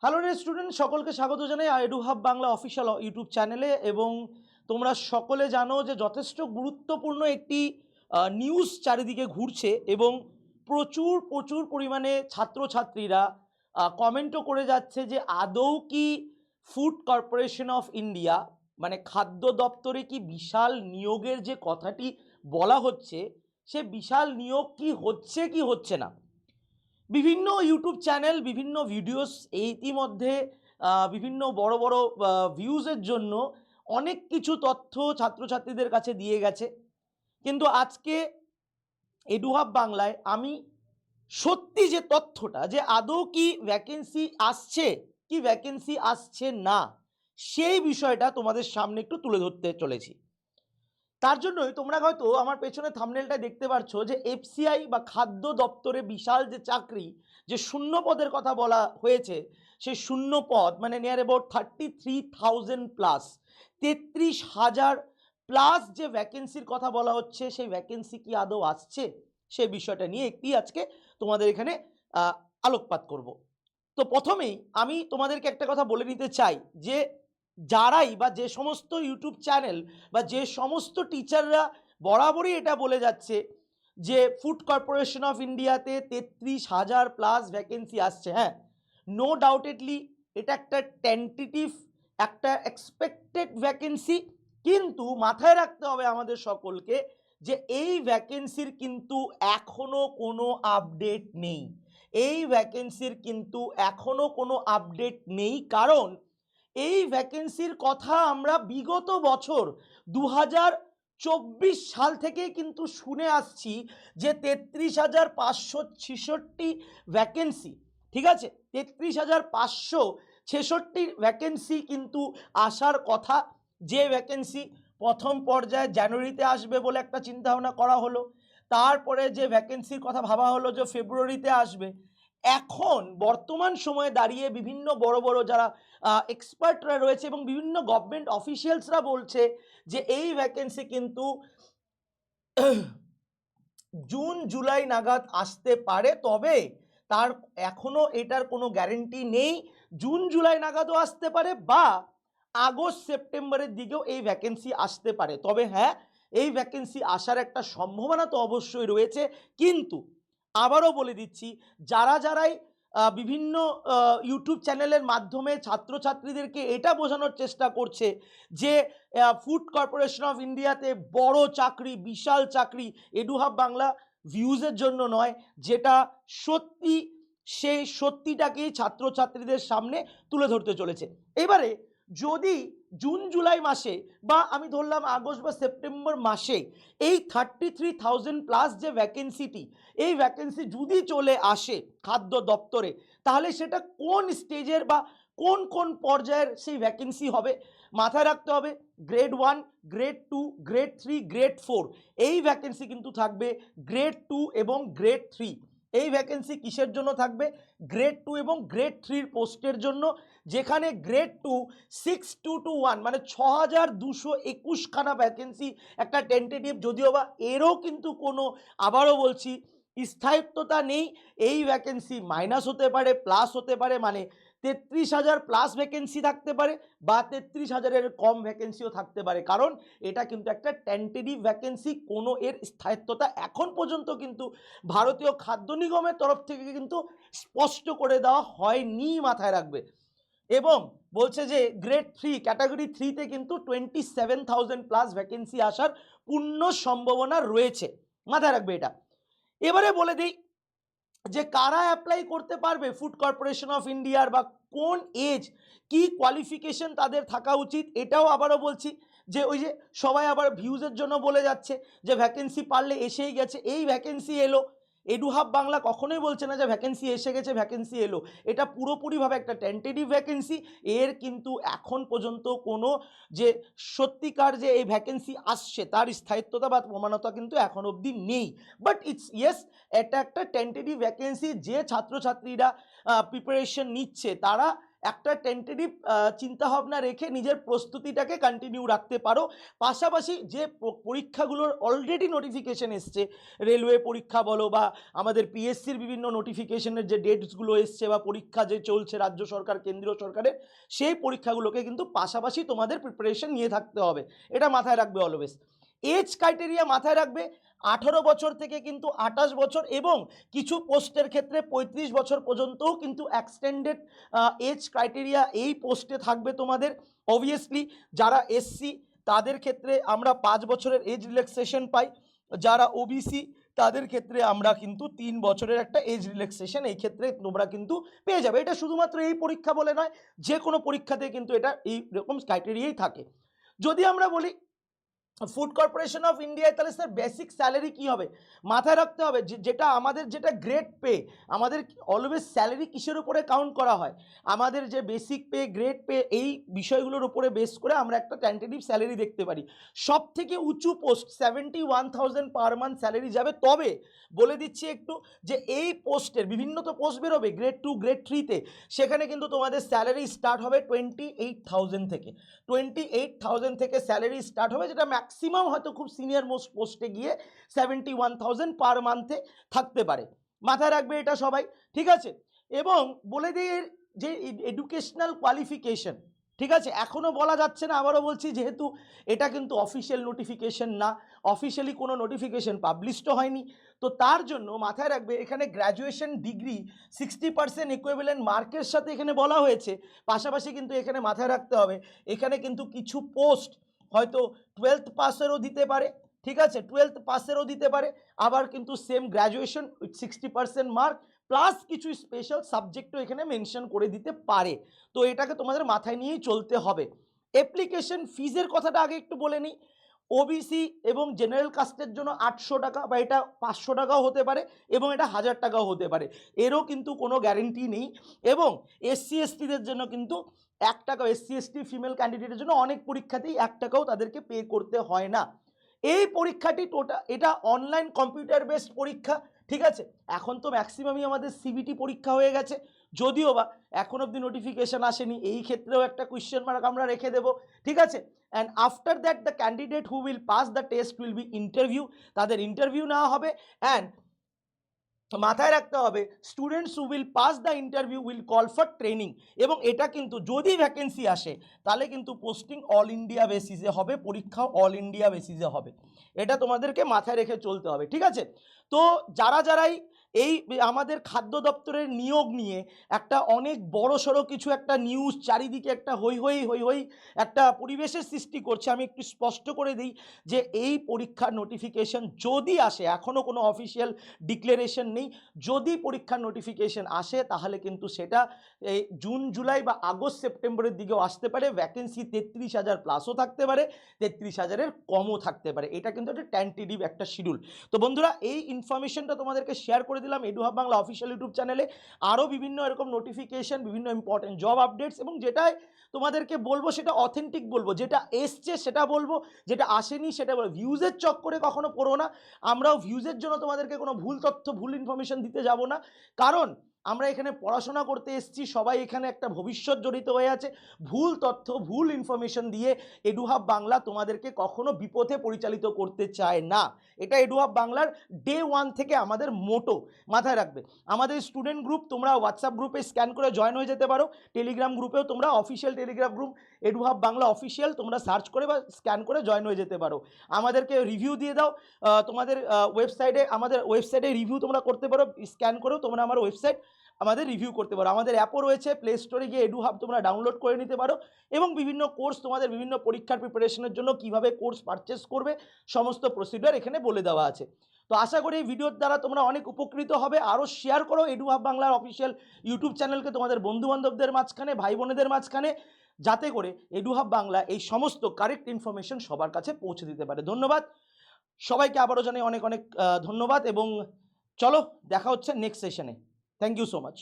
Hello রে student, সকলকে স্বাগত জানাই এডুহাব বাংলা অফিসিয়াল ইউটিউব চ্যানেলে। এবং তোমরা সকলে জানো যে যথেষ্ট গুরুত্বপূর্ণ একটি নিউজ চারিদিকে ঘুরছে এবং প্রচুর প্রচুর পরিমাণে ছাত্রছাত্রীরা কমেন্টও করে যাচ্ছে যে আদৌ কি ফুড কর্পোরেশন অফ ইন্ডিয়া মানে খাদ্য দপ্তরে কি বিশাল নিয়োগের যে কথাটি বলা হচ্ছে, সে বিশাল নিয়োগ কি হচ্ছে কি হচ্ছে না। বিভিন্ন ইউটিউব চ্যানেল বিভিন্ন ভিডিওস ইতিমধ্যে বিভিন্ন বড় বড় ভিউজের জন্য অনেক কিছু তথ্য ছাত্রছাত্রীদের কাছে দিয়ে গেছে। কিন্তু আজকে এডুহাব বাংলায় আমি সত্যি যে তথ্যটা যে আদৌ কি ভ্যাকেন্সি আসছে কি ভ্যাকেন্সি আসছে না, সেই বিষয়টা তোমাদের সামনে একটু তুলে ধরতে চলেছি। তার জন্যই তোমরা হয়তো আমার পেছনে থাম্বনেলটা দেখতে পাচ্ছ যে এফসিআই বা খাদ্য দপ্তরে বিশাল যে চাকরি, যে শূন্য পদের কথা বলা হয়েছে, সেই শূন্য পদ মানে নিয়ার অ্যাবাউট 33,000 প্লাস, 33,000 প্লাস যে ভ্যাকেন্সির কথা বলা হচ্ছে, সেই ভ্যাকেন্সি কি আদৌ আসছে, সেই বিষয়টা নিয়ে একটি আজকে তোমাদের এখানে আলোকপাত করব। তো প্রথমেই আমি তোমাদেরকে একটা কথা বলে নিতে চাই যে যারাই বা যে সমস্ত ইউটিউব চ্যানেল বা যে সমস্ত টিচাররা বরাবরই এটা বলে যাচ্ছে যে ফুড কর্পোরেশন অফ ইন্ডিয়াতে 33,000 প্লাস ভ্যাকেন্সি আসছে, হ্যাঁ, নো ডাউটেডলি এটা একটা টেন্টেটিভ, একটা এক্সপেক্টেড ভ্যাকেন্সি। কিন্তু মাথায় রাখতে হবে আমাদের সকলকে যে এই ভ্যাকেন্সির কিন্তু এখনো কোনো আপডেট নেই। এই ভ্যাকেন্সির কিন্তু এখনো কোনো আপডেট নেই, কারণ এই ভ্যাকেন্সির কথা আমরা বিগত বছর 2024 সাল থেকে কিন্তু শুনে আসছি যে 33,566 ভ্যাকেন্সি, ঠিক আছে, 33,566 ভ্যাকেন্সি কিন্তু আসার কথা। যে ভ্যাকেন্সি প্রথম পর্যায়ে জানুয়ারিতে আসবে বলে একটা চিন্তাভাবনা করা হলো, তারপরে যে ভ্যাকেন্সির কথা ভাবা হলো যে ফেব্রুয়ারিতে আসবে। এখন বর্তমান সময়ে দাঁড়িয়ে বিভিন্ন বড় বড় যারা এক্সপার্টরা রয়েছে এবং বিভিন্ন গভর্নমেন্ট অফিসিয়ালসরা বলছে যে এই ভ্যাকেন্সি কিন্তু জুন জুলাই নাগাদ আসতে পারে, তবে তার এখনো এটার কোনো গ্যারেন্টি নেই। জুন জুলাই নাগাদও আসতে পারে বা আগস্ট সেপ্টেম্বরের দিকেও এই ভ্যাকেন্সি আসতে পারে। তবে হ্যাঁ, এই ভ্যাকেন্সি আসার একটা সম্ভাবনা তো অবশ্যই রয়েছে। কিন্তু আবারও বলে দিচ্ছি, যারাই বিভিন্ন ইউটিউব চ্যানেলের মাধ্যমে ছাত্রছাত্রীদেরকে এটা বোঝানোর চেষ্টা করছে যে ফুড কর্পোরেশন অফ ইন্ডিয়াতে বড় চাকরি, বিশাল চাকরি, এডুহাব বাংলা ভিউজের জন্য নয়, যেটা সত্যি সেই সত্যিটাকেই ছাত্রছাত্রীদের সামনে তুলে ধরতে চলেছে। এবারে যদি জুন জুলাই মাসে বা আমি ধরলাম আগস্ট বা সেপ্টেম্বর মাসে এই 33,000 প্লাস যে ভ্যাকেন্সিটি, এই ভ্যাকেন্সি যদি চলে আসে খাদ্য দপ্তরে, তাহলে সেটা কোন স্টেজের বা কোন কোন পর্যায়ের সেই ভ্যাকেন্সি হবে মাথায় রাখতে হবে। গ্রেড 1, গ্রেড 2, গ্রেড 3, গ্রেড 4 এই ভ্যাকেন্সি কিন্তু থাকবে। গ্রেড 2 এবং গ্রেড 3 এই ভ্যাকেন্সি কিসের জন্য থাকবে? গ্রেড 2 এবং গ্রেড 3 পোস্টের জন্য, যেখানে গ্রেড 2 6221 মানে 6,221 খানা ভ্যাকেন্সি একটা টেন্টেটিভ, যদিও বা এরও কিন্তু কোনো, আবারও বলছি, স্থায়িত্বতা নেই। এই ভ্যাকেন্সি মাইনাস হতে পারে, প্লাস হতে পারে, মানে 33,000 প্লাস ভ্যাকেন্সি থাকতে পারে বা 33,000-এর কম ভ্যাকেন্সিও থাকতে পারে, কারণ এটা কিন্তু একটা টেন্টেটিভ ভ্যাকেন্সি। কোনো এর স্থায়িত্বতা এখন পর্যন্ত কিন্তু ভারতীয় খাদ্য নিগমের তরফ থেকে কিন্তু স্পষ্ট করে দেওয়া হয়নি, মাথায় রাখবে। এবং বলছে যে গ্রেড 3 ক্যাটাগরি 3তে কিন্তু 27,000 প্লাস ভ্যাকেন্সি আসার পূর্ণ সম্ভাবনা রয়েছে, মাথায় রাখবে এটা। এবারে বলে দিই যে কারা অ্যাপ্লাই করতে পারবে ফুড কর্পোরেশন অফ ইন্ডিয়ার, বা কোন এজ, কি কোয়ালিফিকেশন তাদের থাকা উচিত। এটাও আবারও বলছি যে ওই যে সবাই আবার ভিউজের জন্য বলে যাচ্ছে যে ভ্যাকেন্সি পারলে এসেই গেছে, এই ভ্যাকেন্সি এলো। এডুহাব বাংলা কখনোই বলছে না যে ভ্যাকেন্সি এসে গেছে, ভ্যাকেন্সি এলো। এটা পুরোপুরিভাবে একটা টেন্টেটিভ ভ্যাকেন্সি। এর কিন্তু এখন পর্যন্ত কোনো যে সত্যিকার যে এই ভ্যাকেন্সি আসছে তার স্থায়িত্বতা বা প্রমাণতা কিন্তু এখন অবধি নেই। বাট ইটস ইয়েস, এটা একটা টেন্টেটিভ ভ্যাকেন্সি। যে ছাত্রছাত্রীরা প্রিপারেশন নিচ্ছে তারা একটা টেন্টেটিভ চিন্তাভাবনা রেখে নিজের প্রস্তুতিটাকে কন্টিনিউ রাখতে পারো। পাশাপাশি যে পরীক্ষাগুলোর অলরেডি নোটিফিকেশন এসছে, রেলওয়ে পরীক্ষা বলো বা আমাদের পিএসসির বিভিন্ন নোটিফিকেশনের যে ডেটসগুলো এসছে বা পরীক্ষা যে চলছে রাজ্য সরকার কেন্দ্রীয় সরকারের, সেই পরীক্ষাগুলোকে কিন্তু পাশাপাশি তোমাদের প্রিপারেশন নিয়ে থাকতে হবে, এটা মাথায় রাখবে অলওয়েজ। এজ ক্রাইটেরিয়া মাথায় রাখবে, 18 বছর থেকে কিন্তু 28 বছর এবং কিছু পোস্টের ক্ষেত্রে 35 বছর পর্যন্তও কিন্তু এক্সটেন্ডেড এজ ক্রাইটেরিয়া এই পোস্টে থাকবে তোমাদের। অবভিয়াসলি যারা এসসি তাদের ক্ষেত্রে আমরা 5 বছরের এজ রিল্যাক্সেশন পাই, যারা ওবিসি তাদের ক্ষেত্রে আমরা কিন্তু 3 বছরের একটা এজ রিল্যাক্সেশন এই ক্ষেত্রে তোমরা কিন্তু পেয়ে যাবে। এটা শুধুমাত্র এই পরীক্ষা বলে নয়, যে কোনো পরীক্ষাতে কিন্তু এটা এই রকম ক্রাইটেরিয়াই থাকে। যদি আমরা বলি ফুড কর্পোরেশন অফ ইন্ডিয়ায়, তাহলে স্যার বেসিক স্যালারি কী হবে মাথায় রাখতে হবে, যেটা আমাদের যেটা গ্রেড পে, আমাদের অলওয়েজ স্যালারি কিসের উপরে কাউন্ট করা হয়, আমাদের যে বেসিক পে গ্রেড পে এই বিষয়গুলোর উপরে বেস করে আমরা একটা টেন্টেটিভ স্যালারি দেখতে পারি। সব থেকে উঁচু পোস্ট 71,000 পার মান্থ স্যালারি যাবে। তবে বলে দিচ্ছি একটু যে এই পোস্টের বিভিন্ন তো পোস্ট বেরোবে গ্রেড 2 গ্রেড 3তে, সেখানে কিন্তু তোমাদের স্যালারি স্টার্ট হবে 28,000 থেকে। 28,000 থেকে স্যালারি স্টার্ট হবে, যেটা ম্যাক্সিমাম হয়তো খুব সিনিয়র মোস্ট পোস্টে গিয়ে 71,000 পার মান্থে থাকতে পারে। মাথায় রাখবে এটা সবাই, ঠিক আছে। এবং বলে দিই যে এডুকেশনাল কোয়ালিফিকেশন, ঠিক আছে, এখনও বলা যাচ্ছে না, আবারও বলছি, যেহেতু এটা কিন্তু অফিসিয়াল নোটিফিকেশন না, অফিসিয়ালি কোনো নোটিফিকেশন পাবলিশড হয়নি, তো তার জন্য মাথায় রাখবে এখানে গ্র্যাজুয়েশন ডিগ্রি 60% ইকুইভ্যালেন্ট মার্কের সাথে এখানে বলা হয়েছে। পাশাপাশি কিন্তু এখানে মাথায় রাখতে হবে এখানে কিন্তু কিছু পোস্ট হয়তো 12th পাসেরও দিতে পারে, ঠিক আছে, 12th পাসেরও দিতে পারে, আবার কিন্তু same graduation with 60% mark plus কিছু স্পেশাল সাবজেক্টও এখানে মেনশন করে দিতে পারে। তো এটাকে তোমাদের মাথায় নিয়েই চলতে হবে। অ্যাপ্লিকেশন ফিজের কথাটা আগে একটু বলে নিই। ওবিসি এবং জেনারেল কাস্টের জন্য 800 টাকা বা এটা 500 টাকাও হতে পারে এবং এটা 1000 টাকাও হতে পারে, এরও কিন্তু কোনো গ্যারেন্টি নেই। এবং এসসি এসটিদের জন্য কিন্তু 1 টাকা, এসসি এসটি ফিমেল ক্যান্ডিডেটের জন্য অনেক পরীক্ষাতেই 1 টাকাও তাদেরকে পে করতে হয় না। এই পরীক্ষাটি এটা অনলাইন কম্পিউটার বেসড পরীক্ষা, ঠিক আছে। এখন তো ম্যাক্সিমামই আমাদের সিবিটি পরীক্ষা হয়ে গেছে, যদিও বা এখন অবধি নোটিফিকেশান আসেনি, এই ক্ষেত্রেও একটা কোয়েশ্চেন মার্ক আমরা রেখে দেবো, ঠিক আছে। And after that the candidate who will pass the test will be interview, তাদের ইন্টারভিউ নেওয়া হবে। অ্যান্ড মাথায় রাখতে হবে students who will pass the interview will call for training. এবং এটা কিন্তু যদি ভ্যাকেন্সি আসে তাহলে কিন্তু পোস্টিং অল ইন্ডিয়া বেসিসে হবে, পরীক্ষাও অল ইন্ডিয়া বেসিসে হবে, এটা তোমাদেরকে মাথায় রেখে চলতে হবে, ঠিক আছে। তো যারাই এই আমাদের খাদ্য দপ্তরের নিয়োগ নিয়ে একটা অনেক বড়সড় কিছু একটা নিউজ চারিদিকে একটা হই হই একটা পরিবেশের সৃষ্টি করছে, আমি একটু স্পষ্ট করে দিই যে এই পরীক্ষার নোটিফিকেশন যদি আসে, এখনও কোনো অফিসিয়াল ডিক্লারেশন নেই, যদি পরীক্ষার নোটিফিকেশন আসে তাহলে কিন্তু সেটা এই জুন জুলাই বা আগস্ট সেপ্টেম্বরের দিকেও আসতে পারে। ভ্যাকেন্সি 33,000 প্লাসও থাকতে পারে, 33,000-এর কমও থাকতে পারে, এটা কিন্তু একটা টেন্টেটিভ একটা শিডিউল। তো বন্ধুরা এই ইনফরমেশনটা তোমাদেরকে শেয়ার করে দিলাম এডুহাব বাংলা অফিসিয়াল ইউটিউব চ্যানেলে। আরও বিভিন্ন এরকম নোটিফিকেশন, বিভিন্ন ইম্পর্টেন্ট জব আপডেটস, এবং যেটাই তোমাদেরকে বলবো সেটা অথেন্টিক বলবো, যেটা এসছে সেটা বলবো, যেটা আসেনি সেটা বলবো। ভিউজের চক্করে কখনো পড়ো না, আমরাও ভিউজের জন্য তোমাদেরকে কোনো ভুল তথ্য ভুল ইনফরমেশন দিতে যাব না, কারণ আমরা এখানে পড়াশোনা করতে এসেছি, সবাই এখানে একটা ভবিষ্যৎ জড়িত হয়ে আছে। ভুল তথ্য ভুল ইনফরমেশন দিয়ে এডুহাব বাংলা তোমাদেরকে কখনো বিপথে পরিচালিত করতে চায় না, এটা এডুহাব বাংলার ডে 1 থেকে আমাদের মোটো, মাথায় রাখবে। আমাদের স্টুডেন্ট গ্রুপ তোমরা হোয়াটসঅ্যাপ গ্রুপে স্ক্যান করে জয়েন হয়ে যেতে পারো, টেলিগ্রাম গ্রুপেও তোমরা official Telegram group এডুহাব Bangla official তোমরা সার্চ করে বা স্ক্যান করে জয়েন হয়ে যেতে পারো। আমাদেরকে রিভিউ দিয়ে দাও, তোমাদের ওয়েবসাইটে, আমাদের ওয়েবসাইটে রিভিউ তোমরা করতে পারো, স্ক্যান করেও তোমরা আমার ওয়েবসাইট আমাদের রিভিউ করতে পারো। আমাদের অ্যাপও রয়েছে, প্লে স্টোরে গিয়ে এডুহাব তোমরা ডাউনলোড করে নিতে পারো, এবং বিভিন্ন কোর্স তোমাদের বিভিন্ন পরীক্ষার প্রিপারেশনের জন্য কিভাবে কোর্স পারচেস করবে সমস্ত প্রসিডিওর এখানে বলে দেওয়া আছে। তো আশা করি এই ভিডিওর দ্বারা তোমরা অনেক উপকৃত হবে। আরও শেয়ার করো এডুহাব বাংলার অফিসিয়াল ইউটিউব চ্যানেলকে তোমাদের বন্ধুবান্ধবদের মাঝখানে, ভাই বোনেদের মাঝখানে, যাতে করে এডুহাব বাংলা এই সমস্ত কারেক্ট ইনফরমেশন সবার কাছে পৌঁছে দিতে পারে। ধন্যবাদ সবাইকে, আবারও জানাই অনেক অনেক ধন্যবাদ, এবং চলো দেখা হচ্ছে নেক্সট সেশনে। Thank you so much.